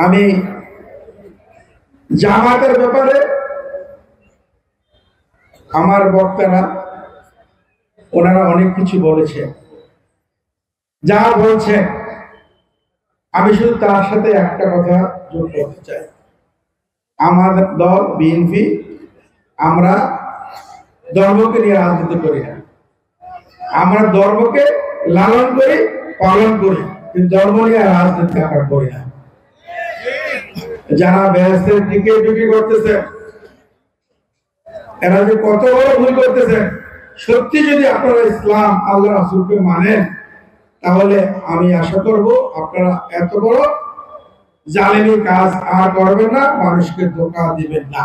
আমি জামাতের ব্যাপারে আমার বক্তারা ওনারা অনেক কিছু বলেছে, যা বলছেন আমি শুধু তার সাথে একটা কথা যোগ করতে চাই। আমাদের দল বিএনপি, আমরা ধর্মকে নিয়ে রাজনীতি করি না। আমরা ধর্মকে লালন করি, পালন করি, কিন্তু ধর্ম নিয়ে রাজনীতি আমরা করি না। যারা বেহেশতের টিকিট বিক্রি করতেছে, এরা যে কত বড় ভুল করতেছে। সত্যি যদি আপনারা ইসলাম আল্লাহ রাসূলকে মানেন, তাহলে আমি আশা করব আপনারা এত বড় জালেমি কাজ আর করবেন না, মানুষকে ধোঁকা দিবেন না।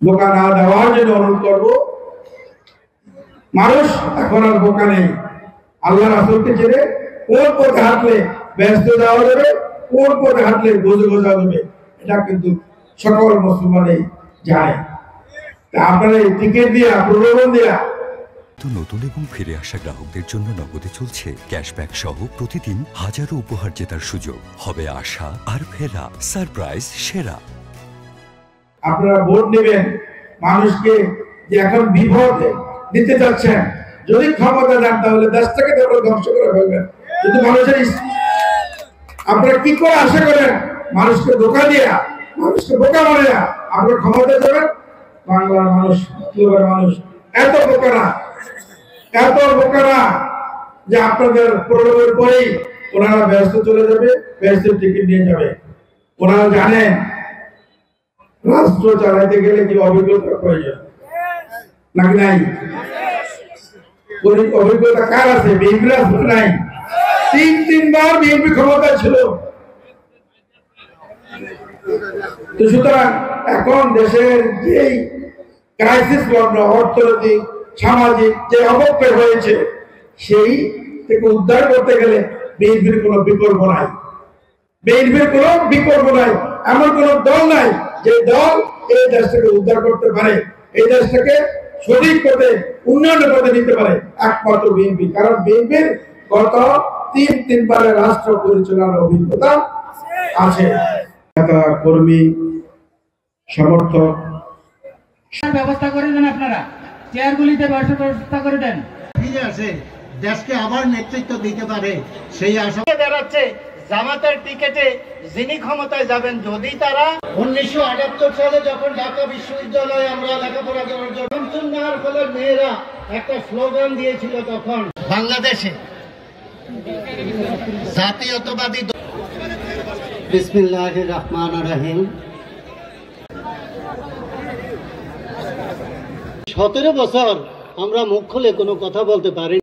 ধোঁকা না দেওয়ার জন্য অনুরোধ করব। মানুষ এখন আর বোকা নেই। আল্লাহ রাসূলকে ছেড়ে কোন পথে হাঁটলে ব্যস্ত যাওয়া যাবে, কোন পথে হাঁটলে বোঝা যাবে, এটা কিন্তু সকল মুসলমানই জানে। আপনারা এই টিকিট দিয়া, প্রলোভন দিয়া নতুন এবং ফিরে আসা গ্রাহকদের জন্য নগদে চলছে ক্যাশব্যাক সহ প্রতিদিন হাজারো উপহার জেতার সুযোগ। হবে আশা আর ফেরা, সারপ্রাইজ সেরা। আপনারা ভোট নেবেন, মানুষকে যে এখন বিপদে দিতে যাচ্ছেন, যদি ক্ষমতা যান তাহলে দেশটাকে ধ্বংস করে ফেলবেন। কিন্তু মানুষের আপনারা কি করে আশা করেন মানুষকে ধোঁকা দিয়া, মানুষকে বোকা বানাইয়া আপনারা ক্ষমতা যাবেন? বাংলার মানুষ, মানুষ এত বোকা না, এত বোকা না যে আপনাদের প্রলোভের পরেই ওনারা ব্যস্ত চলে যাবে, ব্যস্তের টিকিট নিয়ে যাবে। ওনারা জানেন রাষ্ট্র চালাইতে গেলে কি অভিজ্ঞতা প্রয়োজন নাকি নাই? অভিজ্ঞতা কার আছে? বিএনপির আছে নাই? তিনবার বিএনপি ক্ষমতা ছিল। তো সুতরাং এখন দেশের যেই ক্রাইসিস লগ্ন, অর্থনৈতিক সামাজিক যে অবক্ষয় হয়েছে, সেই থেকে উদ্ধার করতে গেলে বিএনপির কোনো বিকল্প নাই। বিএনপির কোনো বিকল্প নাই। এমন কোন দল নাই যে দল এই দেশটাকে উদ্ধার করতে পারে, এই দেশটাকে সঠিক পথে, উন্নয়নের পথে নিতে পারে, একমাত্র বিএনপি। কারণ বিএনপির গত তিনবারের রাষ্ট্র পরিচালনার অভিজ্ঞতা আছে। কর্মী সমর্থক ব্যবস্থা করে দেন, আপনারা চেয়ারগুলিতে ব্যবস্থা করে দেন। ফিরে আসে, দেশকে আবার নেতৃত্ব দিতে পারে সেই আশা বেড়াচ্ছে। জামাতের টিকেটে যিনি ক্ষমতায় যাবেন, যদি তারা 1978 সালে যখন ঢাকা বিশ্ববিদ্যালয়ে আমরা লেখাপড়া করার জন্য শামসুন্নাহার ফলের মেয়েরা একটা স্লোগান দিয়েছিল, তখন বাংলাদেশে জাতীয়তাবাদী। বিসমিল্লাহির রহমানির রহিম। 17 বছর আমরা মুখ খুলে কোনো কথা বলতে পারি।